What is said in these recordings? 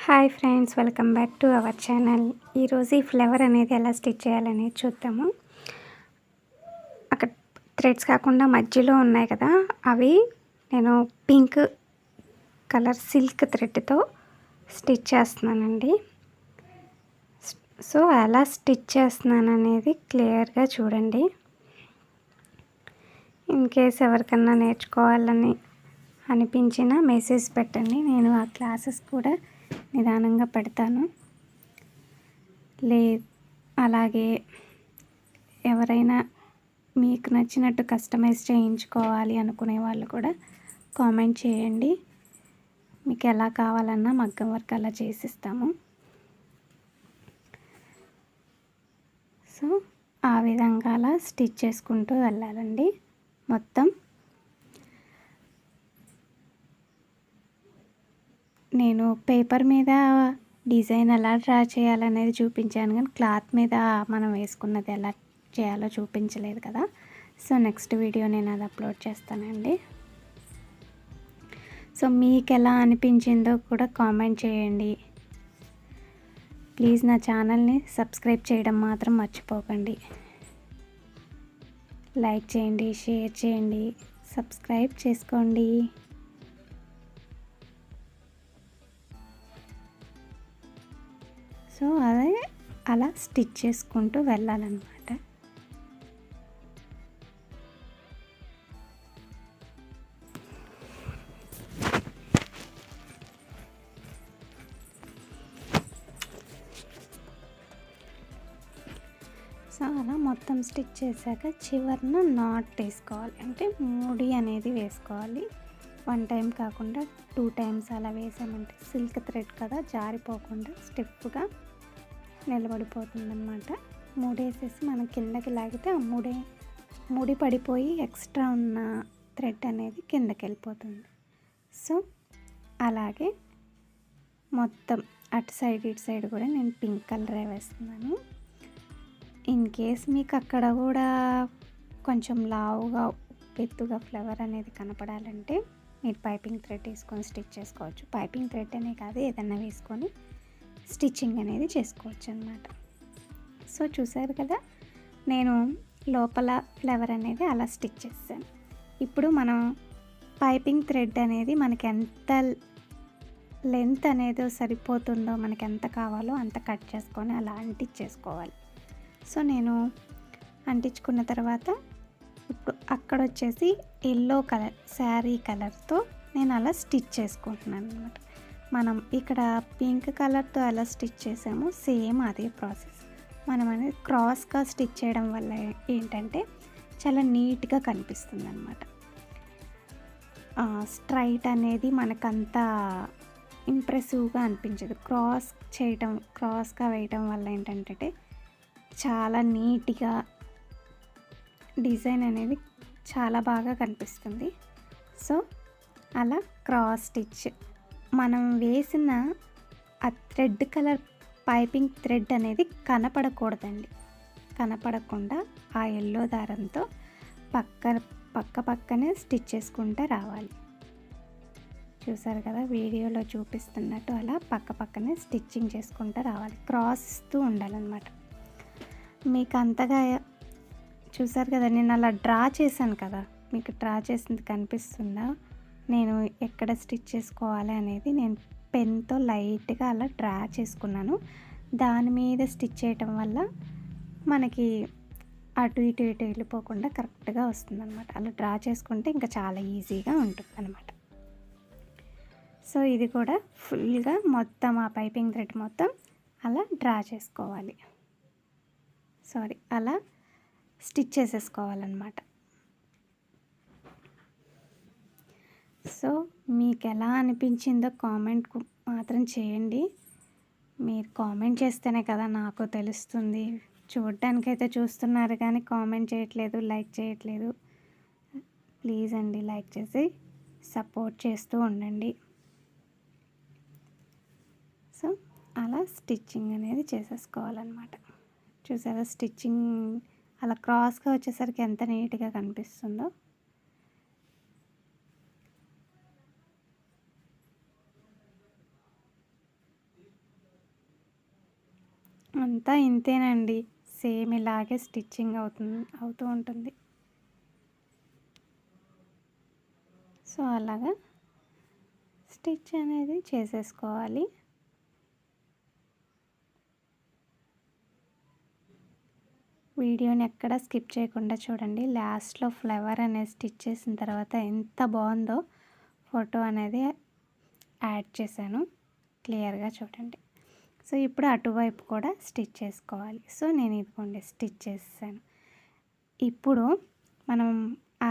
Hi friends, welcome back to our channel. ఈరోజు ఈ flower అనేది ఎలా స్టిచ్ చేయాలనేది చూద్దాము. అక్కడ థ్రెడ్స్ కాకుండా మధ్యలో ఉన్నాయి కదా, అవి నేను పింక్ కలర్ సిల్క్ థ్రెడ్తో స్టిచ్ చేస్తున్నానండి. సో ఎలా స్టిచ్ చేస్తున్నాను అనేది క్లియర్గా చూడండి. ఇన్ కేస్ ఎవరికన్నా నేర్చుకోవాలని అనిపించిన మెసేజ్ పెట్టండి. నేను ఆ క్లాసెస్ కూడా నిదానంగా పెడతాను. అలాగే ఎవరైనా మీకు నచ్చినట్టు కస్టమైజ్ చేయించుకోవాలి అనుకునే వాళ్ళు కూడా కామెంట్ చేయండి. మీకు ఎలా కావాలన్నా మగ్గం వర్క్ అలా చేసిస్తాము. సో ఆ విధంగా అలా స్టిచ్ చేసుకుంటూ వెళ్ళాలండి. మొత్తం నేను పేపర్ మీద డిజైన్ ఎలా డ్రా చేయాలనేది చూపించాను, కానీ క్లాత్ మీద మనం వేసుకున్నది ఎలా చేయాలో చూపించలేదు కదా. సో నెక్స్ట్ వీడియో నేను అది అప్లోడ్ చేస్తానండి. సో మీకు ఎలా అనిపించిందో కూడా కామెంట్ చేయండి. ప్లీజ్ నా ఛానల్ని సబ్స్క్రైబ్ చేయడం మాత్రం మర్చిపోకండి. లైక్ చేయండి, షేర్ చేయండి, సబ్స్క్రైబ్ చేసుకోండి. సో అదే అలా స్టిచ్ చేసుకుంటూ వెళ్ళాలన్నమాట. సో అలా మొత్తం స్టిచ్ చేశాక చివరన నాట్ వేసుకోవాలి. అంటే ముడి అనేది వేసుకోవాలి. 1 టైం కాకుండా 2 టైమ్స్ అలా వేసామంటే సిల్క్ థ్రెడ్ కదా, జారిపోకుండా స్టిఫ్గా నిలబడిపోతుందన్నమాట. ముడేసేసి మనం కిందకి లాగితే ఆ ముడి పడిపోయి ఎక్స్ట్రా ఉన్న థ్రెడ్ అనేది కిందకి వెళ్ళిపోతుంది. సో అలాగే మొత్తం అటు సైడ్ ఇటు సైడ్ కూడా నేను పింక్ కలరే వేస్తున్నాను. ఇన్ కేస్ మీకు అక్కడ కూడా కొంచెం లావుగా ఎత్తుగా ఫ్లవర్ అనేది కనపడాలంటే మీరు పైపింగ్ థ్రెడ్ వేసుకొని స్టిచ్ చేసుకోవచ్చు. పైపింగ్ థ్రెడ్ అనే కాదు, ఏదన్నా వేసుకొని స్టిచ్చింగ్ అనేది చేసుకోవచ్చు అన్నమాట. సో చూసారు కదా, నేను లోపల ఫ్లవర్ అనేది అలా స్టిచ్ చేస్తాను. ఇప్పుడు మనం పైపింగ్ థ్రెడ్ అనేది మనకి ఎంత లెంత్ అనేది సరిపోతుందో, మనకి ఎంత కావాలో అంత కట్ చేసుకొని అలా అంటించేసుకోవాలి. సో నేను అంటించుకున్న తర్వాత ఇప్పుడు అక్కడ వచ్చేసి ఎల్లో కలర్ శారీ కలర్తో నేను అలా స్టిచ్ చేసుకుంటున్నాను అనమాట. మనం ఇక్కడ పింక్ కలర్తో ఎలా స్టిచ్ చేసామో సేమ్ అదే ప్రాసెస్. మనం అనేది క్రాస్గా స్టిచ్ చేయడం వల్ల ఏంటంటే చాలా నీట్గా కనిపిస్తుంది అనమాట. స్ట్రైట్ అనేది మనకంత ఇంప్రెసివ్గా అనిపించదు. క్రాస్గా వేయటం వల్ల ఏంటంటే చాలా నీట్గా డిజైన్ అనేది చాలా బాగా కనిపిస్తుంది. సో అలా క్రాస్ స్టిచ్ మనం వేసిన ఆ థ్రెడ్ కలర్ పైపింగ్ థ్రెడ్ అనేది కనపడకూడదండి. కనపడకుండా ఆ ఎల్లో దారంతో పక్కనే స్టిచ్ చేసుకుంటూ రావాలి. చూసారు కదా, వీడియోలో చూపిస్తున్నట్టు అలా పక్కనే స్టిచ్చింగ్ చేసుకుంటూ రావాలి. క్రాస్ ఇస్తూ ఉండాలన్నమాట. మీకు అంతగా చూసారు కదా, నేను అలా డ్రా చేశాను కదా, మీకు డ్రా చేసింది కనిపిస్తుందా? నేను ఎక్కడ స్టిచ్ చేసుకోవాలి అనేది నేను పెన్తో లైట్గా అలా డ్రా చేసుకున్నాను. దాని మీద స్టిచ్ చేయటం వల్ల మనకి అటు ఇటు వెళ్ళిపోకుండా కరెక్ట్గా వస్తుందన్నమాట. అలా డ్రా చేసుకుంటే ఇంకా చాలా ఈజీగా ఉంటుంది అనమాట. సో ఇది కూడా ఫుల్గా మొత్తం ఆ పైపింగ్ థ్రెడ్ మొత్తం అలా డ్రా చేసుకోవాలి. అలా స్టిచ్ చేసేసుకోవాలన్నమాట. సో మీకు ఎలా అనిపించిందో కామెంట్ మాత్రం చేయండి. మీరు కామెంట్ చేస్తేనే కదా నాకు తెలుస్తుంది. చూడడానికైతే చూస్తున్నారు కానీ కామెంట్ చేయట్లేదు, లైక్ చేయట్లేదు. ప్లీజ్ అండి, లైక్ చేసి సపోర్ట్ చేస్తూ ఉండండి. సో అలా స్టిచ్చింగ్ అనేది చేసేసుకోవాలన్నమాట. చూసారా, స్టిచ్చింగ్ అలా క్రాస్గా వచ్చేసరికి ఎంత నీట్గా కనిపిస్తుందో. అంతా ఇంతేనండి. సేమ్ ఇలాగే స్టిచ్చింగ్ అవుతూ ఉంటుంది. సో అలాగా స్టిచ్ అనేది చేసేసుకోవాలి. వీడియోని ఎక్కడ స్కిప్ చేయకుండా చూడండి. లాస్ట్లో ఫ్లవర్ అనేది స్టిచ్ చేసిన తర్వాత ఎంత బాగుందో ఫోటో అనేది యాడ్ చేశాను. క్లియర్గా చూడండి. సో ఇప్పుడు అటువైపు కూడా స్టిచ్ చేసుకోవాలి. సో నేను ఇదిగోండి స్టిచ్ చేసాను. ఇప్పుడు మనం ఆ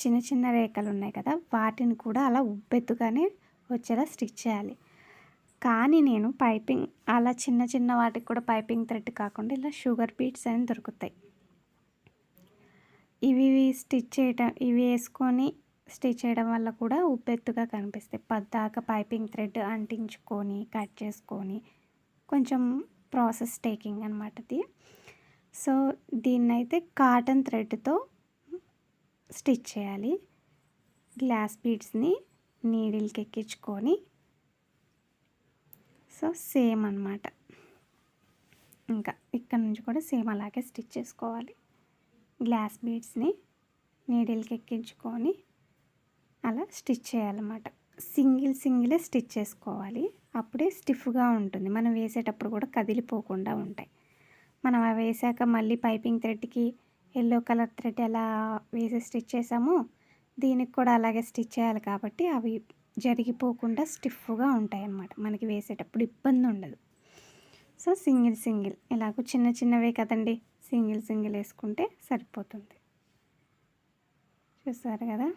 చిన్న చిన్న రేఖలు ఉన్నాయి కదా, వాటిని కూడా అలా ఉబ్బెత్తుగానే వచ్చేలా స్టిచ్ చేయాలి. కానీ నేను పైపింగ్ అలా చిన్న చిన్న వాటికి కూడా పైపింగ్ థ్రెడ్ కాకుండా ఇలా షుగర్ బీట్స్ అని దొరుకుతాయి. ఇవి వేసుకొని స్టిచ్ చేయడం వల్ల కూడా ఉబ్బెత్తుగా కనిపిస్తాయి. పద్దాక పైపింగ్ థ్రెడ్ అంటించుకొని కట్ చేసుకొని కొంచెం ప్రాసెస్ టేకింగ్ అనమాట ఇది. సో దీన్నైతే కాటన్ థ్రెడ్తో స్టిచ్ చేయాలి. గ్లాస్ బీడ్స్ని నీడిల్కి ఎక్కించుకొని సో సేమ్ అనమాట. ఇంకా ఇక్కడ నుంచి కూడా సేమ్ అలాగే స్టిచ్ చేసుకోవాలి. గ్లాస్ బీడ్స్ని నీడిల్కి ఎక్కించుకొని అలా స్టిచ్ చేయాలన్నమాట. సింగిలే స్టిచ్ చేసుకోవాలి. అప్పుడే స్టిఫ్గా ఉంటుంది. మనం వేసేటప్పుడు కూడా కదిలిపోకుండా ఉంటాయి. మనం అవి వేసాక మళ్ళీ పైపింగ్ థ్రెడ్కి ఎల్లో కలర్ థ్రెడ్ ఎలా వేసి స్టిచ్ చేసామో దీనికి కూడా అలాగే స్టిచ్ చేయాలి. కాబట్టి అవి జరిగిపోకుండా స్టిఫ్గా ఉంటాయి అన్నమాట. మనకి వేసేటప్పుడు ఇబ్బంది ఉండదు. సో సింగిల్ ఇలాగ చిన్నవే కదండి, సింగిల్ వేసుకుంటే సరిపోతుంది. చూసారు కదా.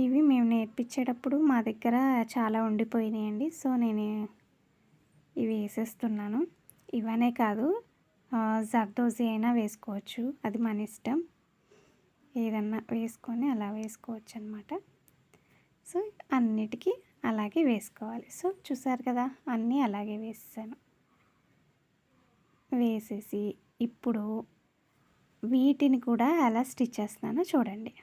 ఇవి మేము నేర్పించేటప్పుడు మా దగ్గర చాలా ఉండిపోయినాయండి. సో నేను ఇవి వేసేస్తున్నాను. ఇవనే కాదు, జర్దోజీ అయినా వేసుకోవచ్చు, అది మన ఇష్టం. ఏదన్నా వేసుకొని అలా వేసుకోవచ్చు అనమాట. సో అన్నిటికీ అలాగే వేసుకోవాలి. సో చూసారు కదా, అన్నీ అలాగే వేసేసాను. వేసేసి ఇప్పుడు వీటిని కూడా ఎలా స్టిచ్ చేస్తున్నానో చూడండి.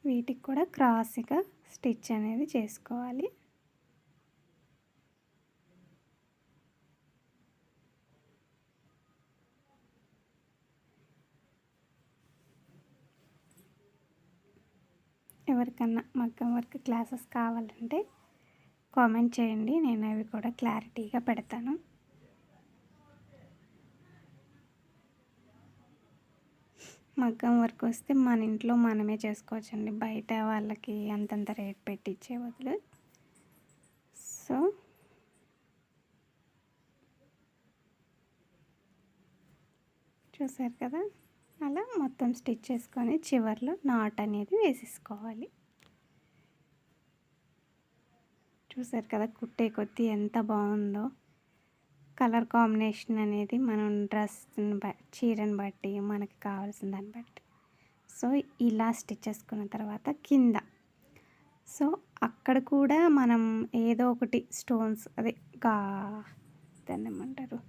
వీటికి కూడా క్రాస్గా స్టిచ్ అనేది చేసుకోవాలి. ఎవరికన్నా మగ్గం వర్క్ క్లాసెస్ కావాలంటే కామెంట్ చేయండి, నేను అవి కూడా క్లారిటీగా పెడతాను. మగ్గం వర్క్ వస్తే మన ఇంట్లో మనమే చేసుకోవచ్చండి, బయట వాళ్ళకి అంతంత రేట్ పెట్టి ఇచ్చే బదులు. సో చూసారు కదా, అలా మొత్తం స్టిచ్ చేసుకొని చివర్లో నాట్ అనేది వేసేసుకోవాలి. చూసారు కదా, కుట్టే కొద్దీ ఎంత బాగుందో. కలర్ కాంబినేషన్ అనేది మనం చీరని బట్టి మనకి కావాల్సిన దాన్ని బట్టి. సో ఇలా స్టిచ్ చేసుకున్న తర్వాత కింద సో అక్కడ కూడా మనం ఏదో ఒకటి స్టోన్స్ అదే దాన్ని ఏమంటారు,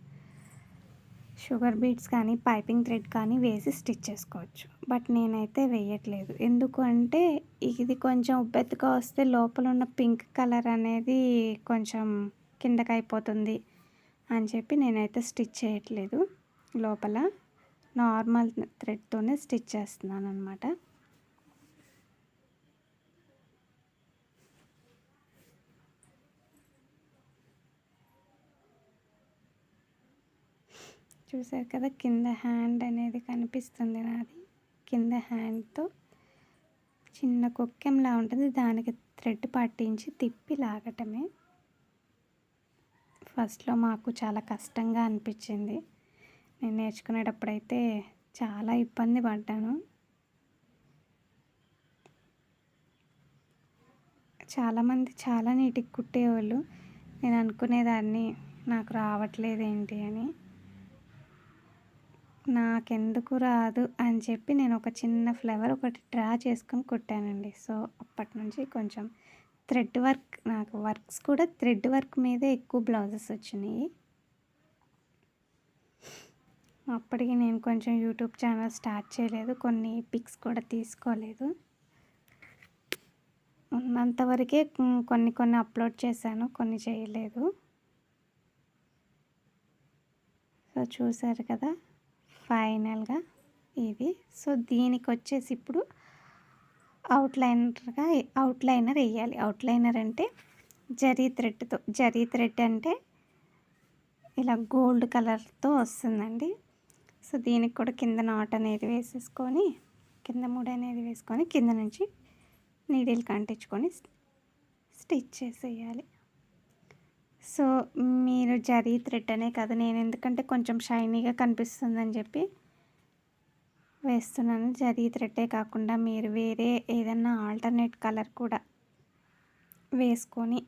షుగర్ బీడ్స్ కానీ పైపింగ్ థ్రెడ్ కానీ వేసి స్టిచ్ చేసుకోవచ్చు. బట్ నేనైతే వేయట్లేదు. ఎందుకు అంటే ఇది కొంచెం ఉబ్బెత్తుగా వస్తే లోపల ఉన్న పింక్ కలర్ అనేది కొంచెం కిందకి అయిపోతుంది అని చెప్పి నేనైతే స్టిచ్ చేయట్లేదు. లోపల నార్మల్ థ్రెడ్తోనే స్టిచ్ చేస్తున్నాను అనమాట. చూసారు కదా, కింద హ్యాండ్ అనేది కనిపిస్తుంది నాది. కింద హ్యాండ్తో చిన్న కొక్కెంలా ఉంటుంది, దానికి థ్రెడ్ పట్టించి తిప్పి లాగటమే. ఫస్ట్లో మాకు చాలా కష్టంగా అనిపించింది. నేను నేర్చుకునేటప్పుడైతే చాలా ఇబ్బంది పడ్డాను. చాలామంది చాలా నీట్గా కుట్టేవాళ్ళు. నేను అనుకునేదాన్ని నాకు రావట్లేదు ఏంటి అని. నాకెందుకు రాదు అని చెప్పి నేను ఒక చిన్న ఫ్లవర్ ఒకటి డ్రా చేసుకొని కుట్టానండి. సో అప్పటి నుంచి కొంచెం థ్రెడ్ వర్క్, నాకు వర్క్స్ కూడా థ్రెడ్ వర్క్ మీదే ఎక్కువ బ్లౌజెస్ వచ్చినాయి. అప్పటికి నేను కొంచెం యూట్యూబ్ ఛానల్ స్టార్ట్ చేయలేదు, కొన్ని పిక్స్ కూడా తీసుకోలేదు. ఉన్నంత వరకే కొన్ని కొన్ని అప్లోడ్ చేశాను, కొన్ని చేయలేదు. సో చూసారు కదా ఫైనల్గా ఇది. సో దీనికి వచ్చేసి ఇప్పుడు అవుట్లైనర్ వేయాలి. అవుట్లైనర్ అంటే జరీ థ్రెడ్తో, జరీ థ్రెడ్ అంటే ఇలా గోల్డ్ కలర్తో వస్తుందండి. సో దీనికి కూడా కింద నాట్ అనేది వేసేసుకొని, కింద ముడి అనేది వేసుకొని కింద నుంచి నీడిల్ కంటించుకొని స్టిచ్ చేసేయాలి. సో మీరు జరీ థ్రెడ్ అనే కాదు, నేను ఎందుకంటే కొంచెం షైనీగా కనిపిస్తుందని చెప్పి వేస్తున్నాను. జరీ థ్రెడ్డే కాకుండా మీరు వేరే ఏదన్నా ఆల్టర్నేట్ కలర్ కూడా వేసుకొని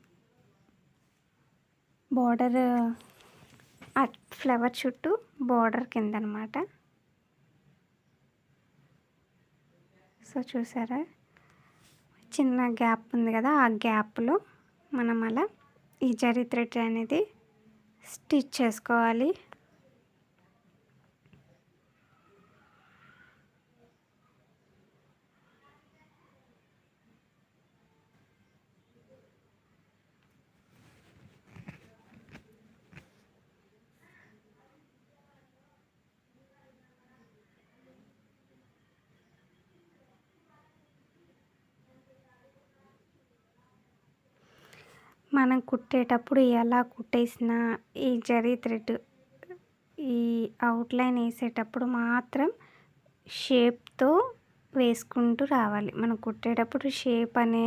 బోర్డర్ ఫ్లవర్ చుట్టూ బోర్డర్ కింద అనమాట. సో చూసారా చిన్న గ్యాప్ ఉంది కదా, ఆ గ్యాప్లో మనం అలా ఈ జరీ థ్రెడ్ అనేది స్టిచ్ చేసుకోవాలి. మనం కుట్టేటప్పుడు ఎలా కుట్టేసిన ఈ జరీ థ్రెడ్ ఈ అవుట్లైన్ వేసేటప్పుడు మాత్రం షేప్తో వేసుకుంటూ రావాలి. మనం కుట్టేటప్పుడు షేప్ అనే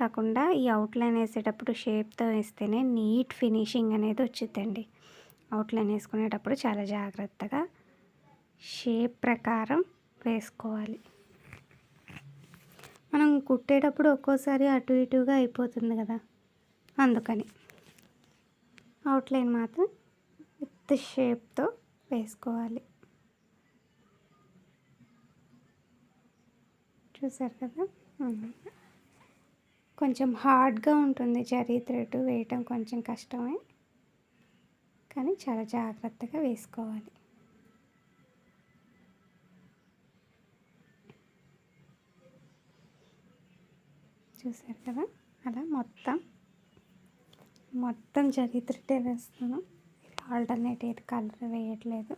కాకుండా ఈ అవుట్లైన్ వేసేటప్పుడు షేప్తో వేస్తేనే నీట్ ఫినిషింగ్ అనేది వచ్చిందండి. అవుట్లైన్ వేసుకునేటప్పుడు చాలా జాగ్రత్తగా షేప్ ప్రకారం వేసుకోవాలి. మనం కుట్టేటప్పుడు ఒక్కోసారి అటు ఇటుగా అయిపోతుంది కదా, అందుకని అవుట్లైన్ మాత్రం విత్ షేప్తో వేసుకోవాలి. చూసారు కదా, కొంచెం హార్డ్గా ఉంటుంది జరీ థ్రెడ్, వేయటం కొంచెం కష్టమే, కానీ చాలా జాగ్రత్తగా వేసుకోవాలి. చూసారు కదా, అలా మొత్తం జరీ థ్రెడ్ వేస్తాను. ఆల్టర్నేటివ్ కలర్ వేయట్లేదు.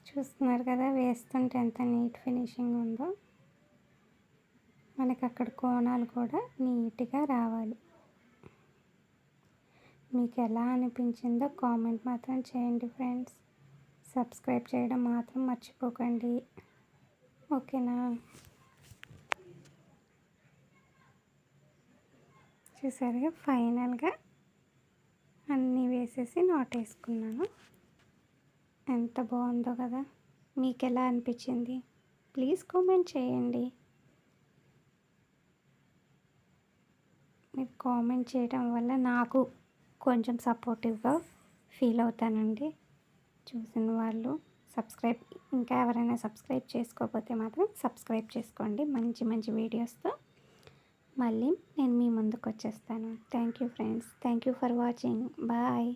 చూస్తున్నారు కదా వేస్తుంటే ఎంత నీట్ ఫినిషింగ్ ఉందో. మనకి అక్కడ కోణాలు కూడా నీట్గా రావాలి. మీకు ఎలా అనిపించిందో కామెంట్ మాత్రం చేయండి ఫ్రెండ్స్. సబ్స్క్రైబ్ చేయడం మాత్రం మర్చిపోకండి, ఓకేనా? చూసారుగా ఫైనల్గా అన్నీ వేసేసి నాట్ వేసుకున్నాను. ఎంత బాగుందో కదా. మీకు ఎలా అనిపించింది ప్లీజ్ కామెంట్ చేయండి. మీరు కామెంట్ చేయడం వల్ల నాకు కొంచెం సపోర్టివ్గా ఫీల్ అవుతానండి. చూసిన వాళ్ళు ఇంకా ఎవరైనా సబ్స్క్రైబ్ చేసుకోకపోతే మాత్రం సబ్స్క్రైబ్ చేసుకోండి. మంచి మంచి వీడియోస్తో మళ్ళీ నేను మీ ముందుకు వచ్చేస్తాను. Thank you friends, thank you for watching, bye.